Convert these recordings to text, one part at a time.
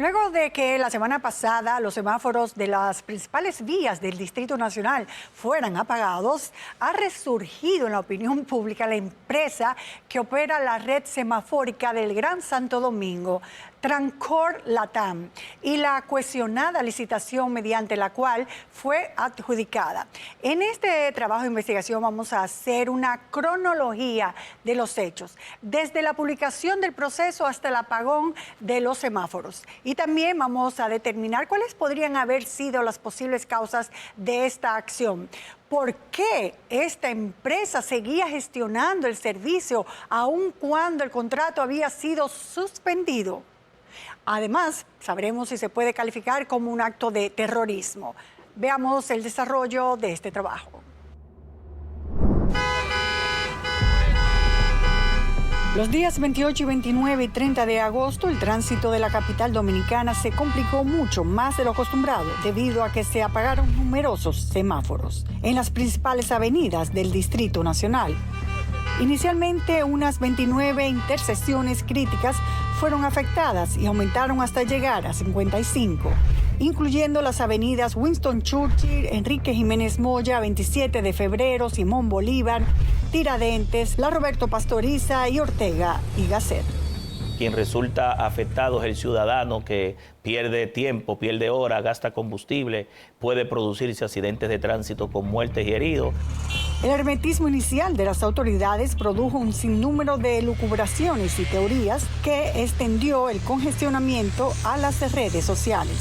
Luego de que la semana pasada los semáforos de las principales vías del Distrito Nacional fueran apagados, ha resurgido en la opinión pública la empresa que opera la red semafórica del Gran Santo Domingo, Transcorp Latam, y la cuestionada licitación mediante la cual fue adjudicada. En este trabajo de investigación vamos a hacer una cronología de los hechos, desde la publicación del proceso hasta el apagón de los semáforos. Y también vamos a determinar cuáles podrían haber sido las posibles causas de esta acción. ¿Por qué esta empresa seguía gestionando el servicio aun cuando el contrato había sido suspendido? Además, sabremos si se puede calificar como un acto de terrorismo. Veamos el desarrollo de este trabajo. Los días 28 y 29 y 30 de agosto, el tránsito de la capital dominicana se complicó mucho más de lo acostumbrado debido a que se apagaron numerosos semáforos en las principales avenidas del Distrito Nacional. Inicialmente, unas 29 intersecciones críticas fueron afectadas y aumentaron hasta llegar a 55, incluyendo las avenidas Winston Churchill, Enrique Jiménez Moya, 27 de febrero, Simón Bolívar, Tiradentes, la Roberto Pastoriza y Ortega y Gasset. Quien resulta afectado es el ciudadano que pierde tiempo, pierde hora, gasta combustible, puede producirse accidentes de tránsito con muertes y heridos. El hermetismo inicial de las autoridades produjo un sinnúmero de elucubraciones y teorías que extendió el congestionamiento a las redes sociales.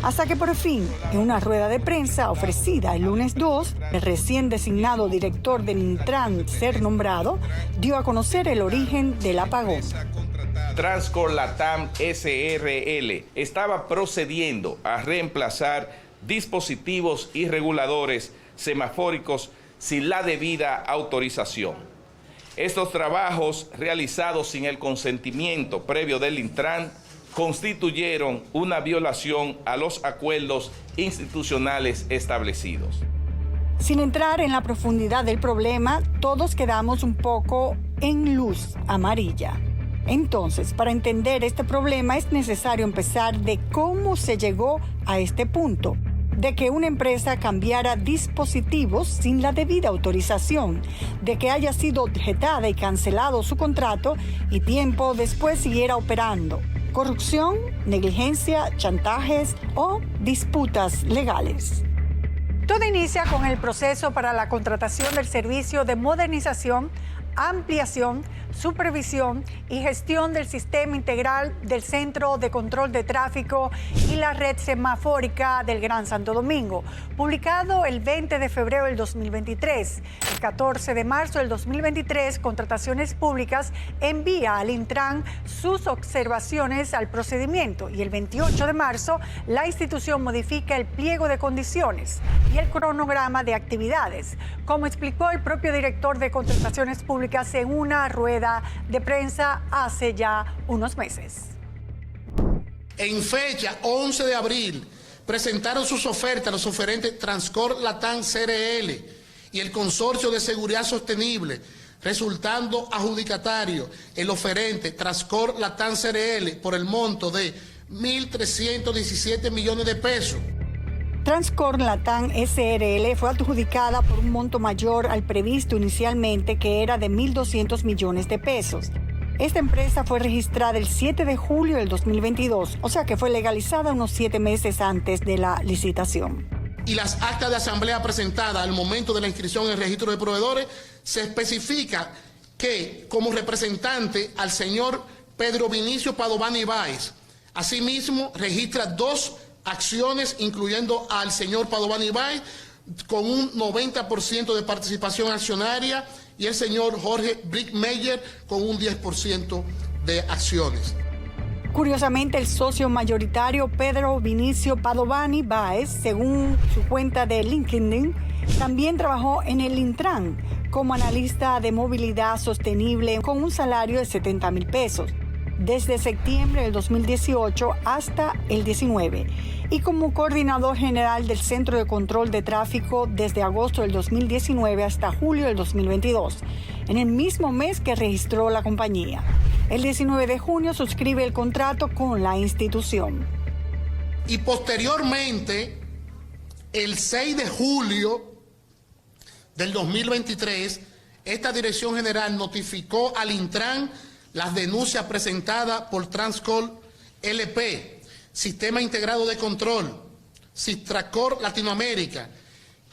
Hasta que por fin, en una rueda de prensa ofrecida el lunes 2, el recién designado director del Intran ser nombrado dio a conocer el origen del apagón. Transcorp Latam SRL estaba procediendo a reemplazar dispositivos y reguladores semafóricos sin la debida autorización. Estos trabajos, realizados sin el consentimiento previo del Intran, constituyeron una violación a los acuerdos institucionales establecidos. Sin entrar en la profundidad del problema, todos quedamos un poco en luz amarilla. Entonces, para entender este problema es necesario empezar de cómo se llegó a este punto, de que una empresa cambiara dispositivos sin la debida autorización, de que haya sido objetada y cancelado su contrato y tiempo después siguiera operando. Corrupción, negligencia, chantajes o disputas legales. Todo inicia con el proceso para la contratación del servicio de modernización, ampliación, supervisión y gestión del sistema integral del Centro de Control de Tráfico y la red semafórica del Gran Santo Domingo, publicado el 20 de febrero del 2023. El 14 de marzo del 2023, Contrataciones Públicas envía al Intran sus observaciones al procedimiento y el 28 de marzo la institución modifica el pliego de condiciones y el cronograma de actividades, como explicó el propio director de Contrataciones Públicas en una rueda de prensa hace ya unos meses. En fecha 11 de abril presentaron sus ofertas los oferentes Transcorp Latam CRL y el Consorcio de Seguridad Sostenible, resultando adjudicatario el oferente Transcorp Latam CRL por el monto de 1.317 millones de pesos. Transcorp Latam SRL fue adjudicada por un monto mayor al previsto inicialmente, que era de 1.200 millones de pesos. Esta empresa fue registrada el 7 de julio del 2022, o sea que fue legalizada unos 7 meses antes de la licitación. Y las actas de asamblea presentadas al momento de la inscripción en el registro de proveedores, se especifica que como representante al señor Pedro Vinicio Padovani Báez. Asimismo, registra 2 acciones, incluyendo al señor Padovani Báez, con un 90% de participación accionaria, y el señor Jorge Brickmeyer con un 10% de acciones. Curiosamente, el socio mayoritario Pedro Vinicio Padovani Báez, según su cuenta de LinkedIn, también trabajó en el Intran como analista de movilidad sostenible con un salario de 70,000 pesos. Desde septiembre del 2018 hasta el 19 y como coordinador general del Centro de Control de Tráfico desde agosto del 2019 hasta julio del 2022, en el mismo mes que registró la compañía. El 19 de junio suscribe el contrato con la institución. y posteriormente, el 6 de julio del 2023, esta Dirección General notificó al Intran las denuncias presentadas por Transcol LP, Sistema Integrado de Control, Sistracor Latinoamérica,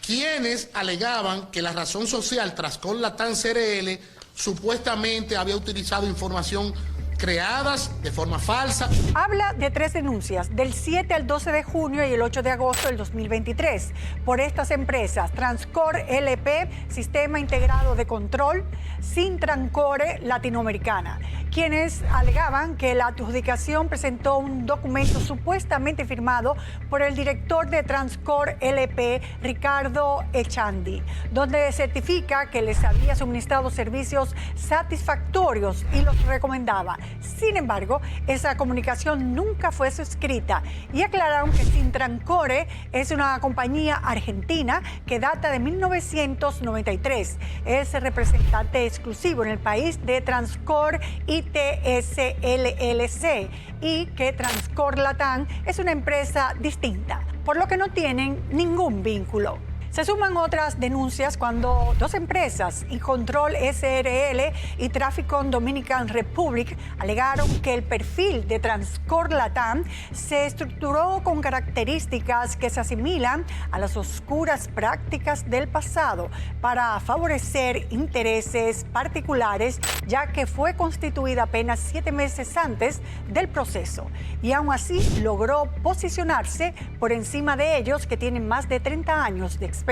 quienes alegaban que la razón social Transcol Latam CRL supuestamente había utilizado información creadas de forma falsa. Habla de 3 denuncias, del 7 al 12 de junio y el 8 de agosto del 2023, por estas empresas: Transcor LP, Sistema Integrado de Control, Sintrancore Latinoamericana, quienes alegaban que la adjudicación presentó un documento supuestamente firmado por el director de Transcor LP, Ricardo Echandi, donde certifica que les había suministrado servicios satisfactorios y los recomendaba. Sin embargo, esa comunicación nunca fue suscrita y aclararon que Sintrancore es una compañía argentina que data de 1993. Es representante exclusivo en el país de Transcor ITS LLC y que Transcor Latam es una empresa distinta, por lo que no tienen ningún vínculo. Se suman otras denuncias cuando 2 empresas, Incontrol SRL y Trafficon Dominican Republic, alegaron que el perfil de Transcor Latam se estructuró con características que se asimilan a las oscuras prácticas del pasado para favorecer intereses particulares, ya que fue constituida apenas 7 meses antes del proceso y aún así logró posicionarse por encima de ellos, que tienen más de 30 años de experiencia.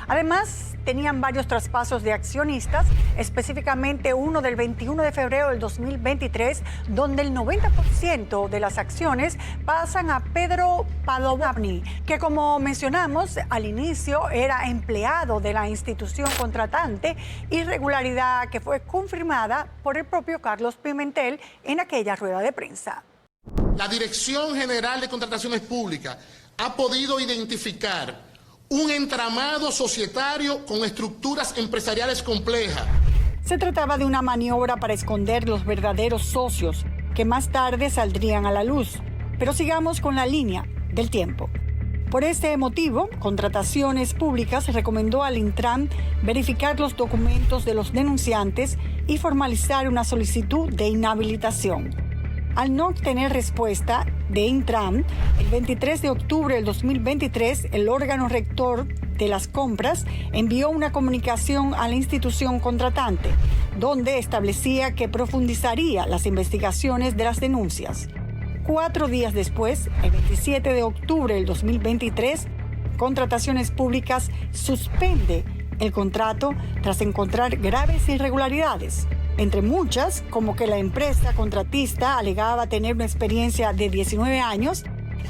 Además, tenían varios traspasos de accionistas, específicamente uno del 21 de febrero del 2023, donde el 90% de las acciones pasan a Pedro Padovani, que, como mencionamos al inicio, era empleado de la institución contratante, irregularidad que fue confirmada por el propio Carlos Pimentel en aquella rueda de prensa. La Dirección General de Contrataciones Públicas ha podido identificar un entramado societario con estructuras empresariales complejas. Se trataba de una maniobra para esconder los verdaderos socios, que más tarde saldrían a la luz. Pero sigamos con la línea del tiempo. Por este motivo, Contrataciones Públicas recomendó al Intran verificar los documentos de los denunciantes y formalizar una solicitud de inhabilitación. Al no obtener respuesta de Intran, el 23 de octubre del 2023, el órgano rector de las compras envió una comunicación a la institución contratante, donde establecía que profundizaría las investigaciones de las denuncias. 4 días después, el 27 de octubre del 2023, Contrataciones Públicas suspende el contrato tras encontrar graves irregularidades. Entre muchas, como que la empresa contratista alegaba tener una experiencia de 19 años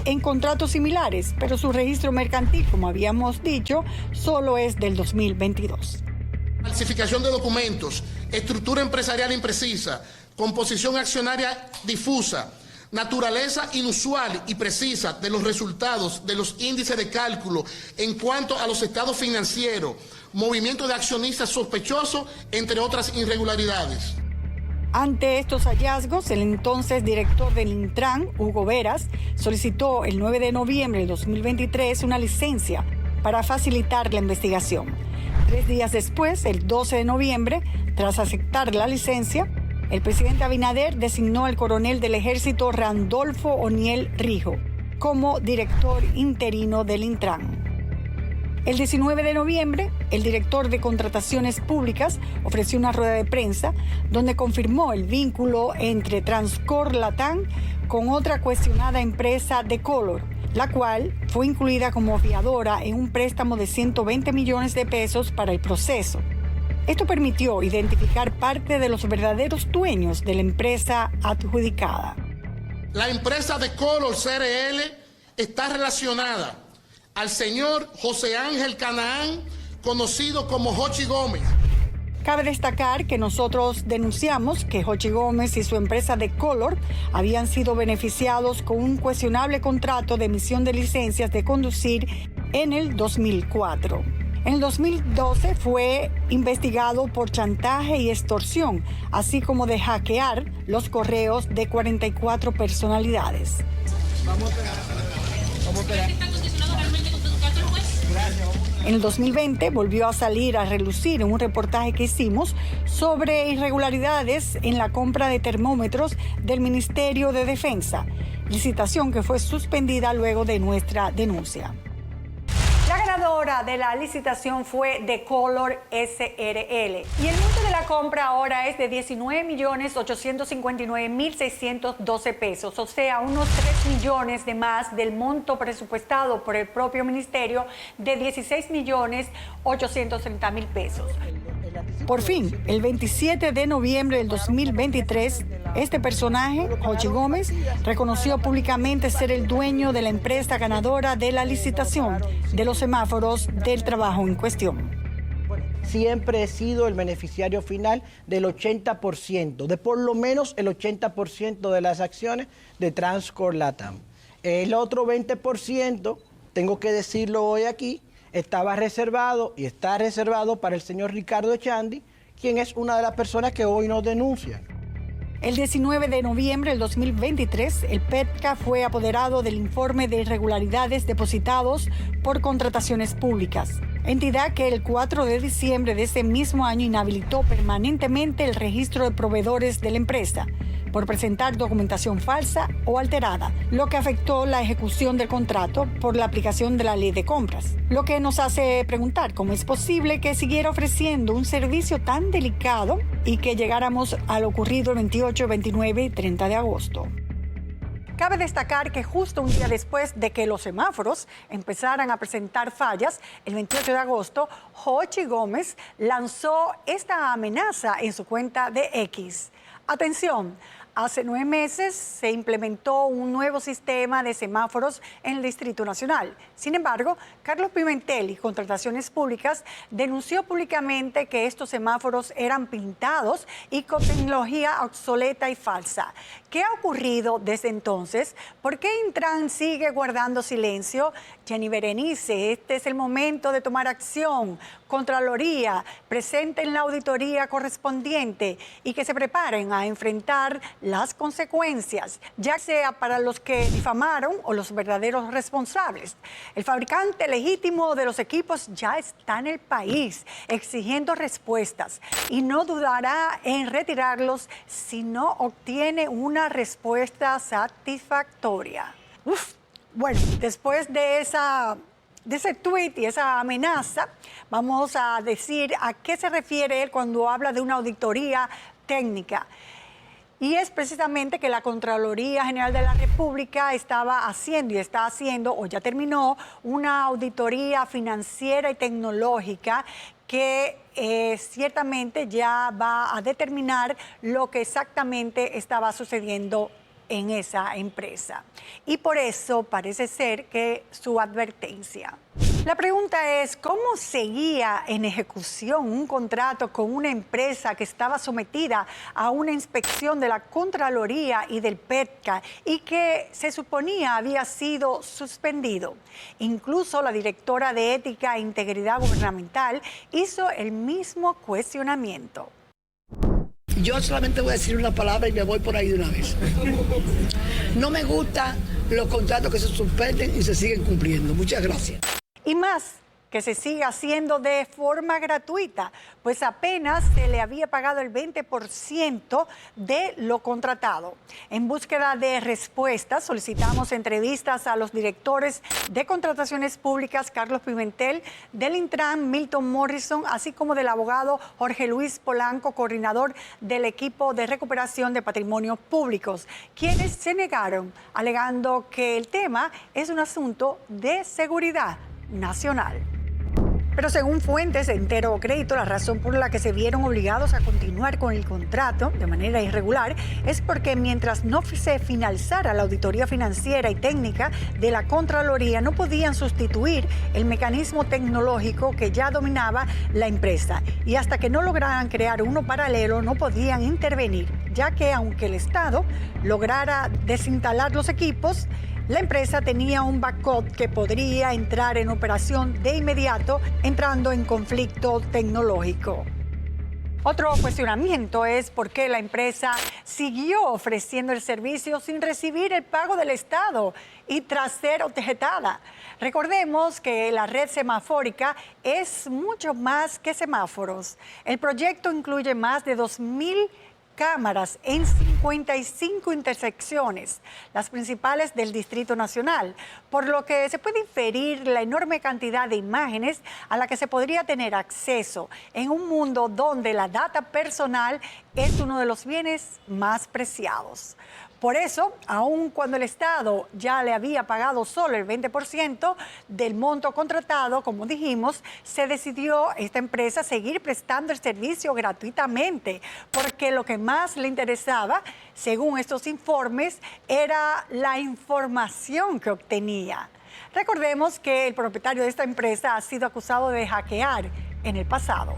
en contratos similares, pero su registro mercantil, como habíamos dicho, solo es del 2022. Falsificación de documentos, estructura empresarial imprecisa, composición accionaria difusa, naturaleza inusual y precisa de los resultados de los índices de cálculo en cuanto a los estados financieros, movimiento de accionistas sospechosos, entre otras irregularidades. Ante estos hallazgos, el entonces director del Intran, Hugo Veras, solicitó el 9 de noviembre de 2023 una licencia para facilitar la investigación. 3 días después, el 12 de noviembre, tras aceptar la licencia, el presidente Abinader designó al coronel del Ejército Randolfo O'Neill Rijo como director interino del Intran. El 19 de noviembre, el director de Contrataciones Públicas ofreció una rueda de prensa donde confirmó el vínculo entre Transcor Latam con otra cuestionada empresa de Color, la cual fue incluida como fiadora en un préstamo de 120 millones de pesos para el proceso. Esto permitió identificar parte de los verdaderos dueños de la empresa adjudicada. La empresa de Color CRL está relacionada al señor José Ángel Canaán, conocido como Jochi Gómez. Cabe destacar que nosotros denunciamos que Jochi Gómez y su empresa de Color habían sido beneficiados con un cuestionable contrato de emisión de licencias de conducir en el 2004. En el 2012 fue investigado por chantaje y extorsión, así como de hackear los correos de 44 personalidades. En el 2020 volvió a salir a relucir en un reportaje que hicimos sobre irregularidades en la compra de termómetros del Ministerio de Defensa, licitación que fue suspendida luego de nuestra denuncia. La ganadora de la licitación fue The Color SRL y el monto de la compra ahora es de 19.859.612 pesos, o sea, unos 3 millones de más del monto presupuestado por el propio ministerio de 16.830.000 pesos. Por fin, el 27 de noviembre del 2023, este personaje, Jochi Gómez, reconoció públicamente ser el dueño de la empresa ganadora de la licitación de los semáforos del trabajo en cuestión. Siempre he sido el beneficiario final del 80%, de por lo menos el 80% de las acciones de Transcorp LATAM. El otro 20%, tengo que decirlo hoy aquí, estaba reservado y está reservado para el señor Ricardo Echandi, quien es una de las personas que hoy nos denuncian. El 19 de noviembre del 2023, el PETCA fue apoderado del informe de irregularidades depositados por contrataciones públicas, entidad que el 4 de diciembre de ese mismo año inhabilitó permanentemente el registro de proveedores de la empresa por presentar documentación falsa o alterada, lo que afectó la ejecución del contrato por la aplicación de la ley de compras. Lo que nos hace preguntar cómo es posible que siguiera ofreciendo un servicio tan delicado y que llegáramos a lo ocurrido el 28, 29 y 30 de agosto. Cabe destacar que justo un día después de que los semáforos empezaran a presentar fallas, el 28 de agosto, Jochi Gómez lanzó esta amenaza en su cuenta de X. Atención, hace 9 meses se implementó un nuevo sistema de semáforos en el Distrito Nacional. Sin embargo, Carlos Pimentel y Contrataciones Públicas denunció públicamente que estos semáforos eran pintados y con tecnología obsoleta y falsa. ¿Qué ha ocurrido desde entonces? ¿Por qué Intran sigue guardando silencio? Jenny Berenice, este es el momento de tomar acción. Contraloría, presenten la auditoría correspondiente y que se preparen a enfrentar las consecuencias, ya sea para los que difamaron o los verdaderos responsables. El fabricante legítimo de los equipos ya está en el país, exigiendo respuestas y no dudará en retirarlos si no obtiene una respuesta satisfactoria. Bueno, después de ese tuit y esa amenaza, vamos a decir a qué se refiere él cuando habla de una auditoría técnica. Y es precisamente que la Contraloría General de la República estaba haciendo y está haciendo, o ya terminó, una auditoría financiera y tecnológica que ciertamente ya va a determinar lo que exactamente estaba sucediendo en esa empresa. Y por eso parece ser que su advertencia. La pregunta es, ¿cómo seguía en ejecución un contrato con una empresa que estaba sometida a una inspección de la Contraloría y del PETCA y que se suponía había sido suspendido? Incluso la directora de Ética e Integridad Gubernamental hizo el mismo cuestionamiento. Yo solamente voy a decir una palabra y me voy por ahí de una vez. No me gustan los contratos que se suspenden y se siguen cumpliendo. Muchas gracias. Y más, que se siga haciendo de forma gratuita, pues apenas se le había pagado el 20% de lo contratado. En búsqueda de respuestas, solicitamos entrevistas a los directores de Contrataciones Públicas, Carlos Pimentel, del Intran, Milton Morrison, así como del abogado Jorge Luis Polanco, coordinador del equipo de recuperación de patrimonios públicos, quienes se negaron, alegando que el tema es un asunto de seguridad nacional. Pero según fuentes de Entero Crédito, la razón por la que se vieron obligados a continuar con el contrato de manera irregular es porque mientras no se finalizara la auditoría financiera y técnica de la Contraloría, no podían sustituir el mecanismo tecnológico que ya dominaba la empresa. Y hasta que no lograran crear uno paralelo, no podían intervenir, ya que aunque el Estado lograra desinstalar los equipos, la empresa tenía un backup que podría entrar en operación de inmediato, entrando en conflicto tecnológico. Otro cuestionamiento es por qué la empresa siguió ofreciendo el servicio sin recibir el pago del Estado y tras ser objetada. Recordemos que la red semafórica es mucho más que semáforos. El proyecto incluye más de 2.000 cámaras en 55 intersecciones, las principales del Distrito Nacional, por lo que se puede inferir la enorme cantidad de imágenes a la que se podría tener acceso en un mundo donde la data personal es uno de los bienes más preciados. Por eso, aun cuando el Estado ya le había pagado solo el 20% del monto contratado, como dijimos, se decidió esta empresa seguir prestando el servicio gratuitamente, porque lo que más le interesaba, según estos informes, era la información que obtenía. Recordemos que el propietario de esta empresa ha sido acusado de hackear en el pasado.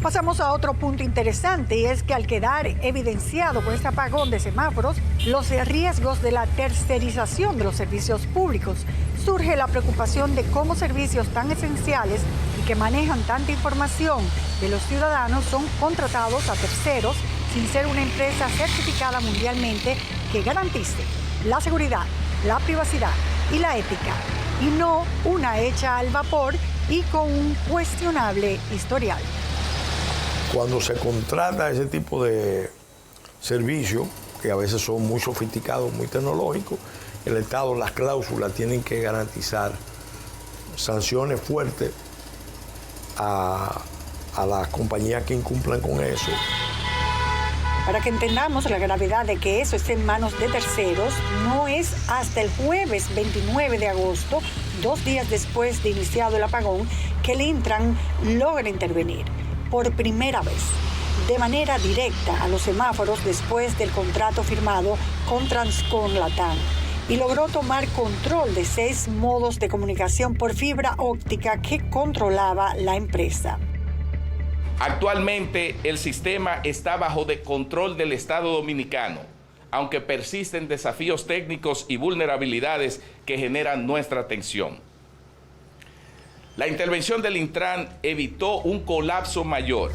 Pasamos a otro punto interesante y es que al quedar evidenciado con este apagón de semáforos los riesgos de la tercerización de los servicios públicos, surge la preocupación de cómo servicios tan esenciales y que manejan tanta información de los ciudadanos son contratados a terceros sin ser una empresa certificada mundialmente que garantice la seguridad, la privacidad y la ética, y no una hecha al vapor y con un cuestionable historial. Cuando se contrata ese tipo de servicios, que a veces son muy sofisticados, muy tecnológicos, el Estado, las cláusulas tienen que garantizar sanciones fuertes a las compañías que incumplan con eso. Para que entendamos la gravedad de que eso esté en manos de terceros, no es hasta el jueves 29 de agosto, 2 días después de iniciado el apagón, que el Intran logra intervenir por primera vez, de manera directa a los semáforos después del contrato firmado con Transcon Latam, y logró tomar control de 6 modos de comunicación por fibra óptica que controlaba la empresa. Actualmente el sistema está bajo de control del Estado Dominicano, aunque persisten desafíos técnicos y vulnerabilidades que generan nuestra atención. La intervención del Intran evitó un colapso mayor.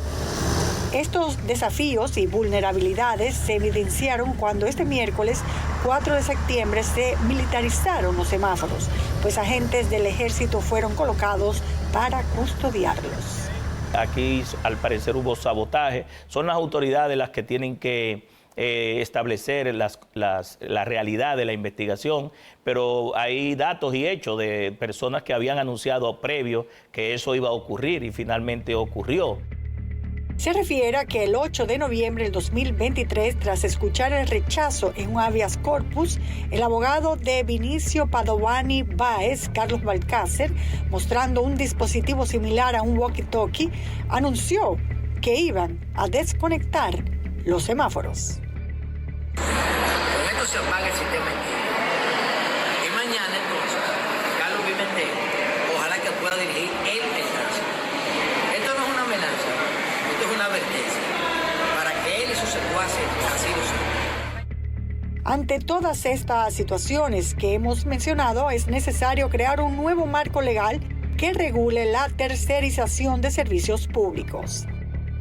Estos desafíos y vulnerabilidades se evidenciaron cuando este miércoles 4 de septiembre se militarizaron los semáforos, pues agentes del ejército fueron colocados para custodiarlos. Aquí al parecer hubo sabotaje, son las autoridades las que tienen que establecer la realidad de la investigación, pero hay datos y hechos de personas que habían anunciado previo que eso iba a ocurrir y finalmente ocurrió. Se refiere a que el 8 de noviembre del 2023, tras escuchar el rechazo en un habeas corpus, el abogado de Vinicio Padovani Báez, Carlos Balcácer, mostrando un dispositivo similar a un walkie-talkie, anunció que iban a desconectar los semáforos. Con esto se apaga el sistema y mañana entonces Carlos Pimentel ojalá que pueda dirigir él el tránsito. Esto no es una amenaza, esto es una advertencia para que él y sus secuaces así lo sepan. Ante todas estas situaciones que hemos mencionado, es necesario crear un nuevo marco legal que regule la tercerización de servicios públicos.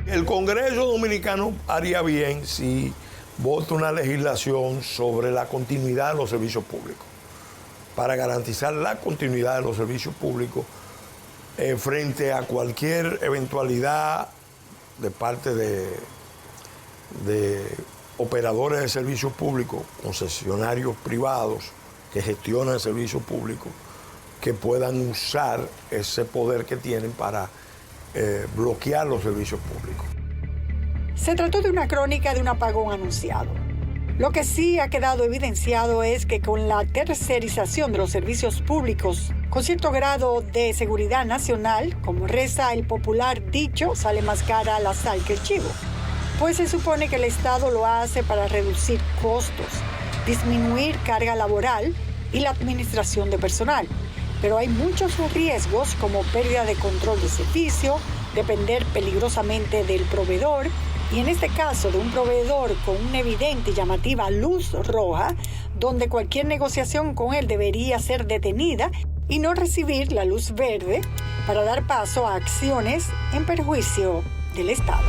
El Congreso Dominicano haría bien si vota una legislación sobre la continuidad de los servicios públicos, para garantizar la continuidad de los servicios públicos frente a cualquier eventualidad de parte de operadores de servicios públicos, concesionarios privados que gestionan servicios públicos, que puedan usar ese poder que tienen para bloquear los servicios públicos. Se trató de una crónica de un apagón anunciado. Lo que sí ha quedado evidenciado es que con la tercerización de los servicios públicos, con cierto grado de seguridad nacional, como reza el popular dicho, sale más cara la sal que el chivo. Pues se supone que el Estado lo hace para reducir costos, disminuir carga laboral y la administración de personal. Pero hay muchos riesgos como pérdida de control de servicio, depender peligrosamente del proveedor, y en este caso de un proveedor con una evidente y llamativa luz roja, donde cualquier negociación con él debería ser detenida y no recibir la luz verde para dar paso a acciones en perjuicio del Estado.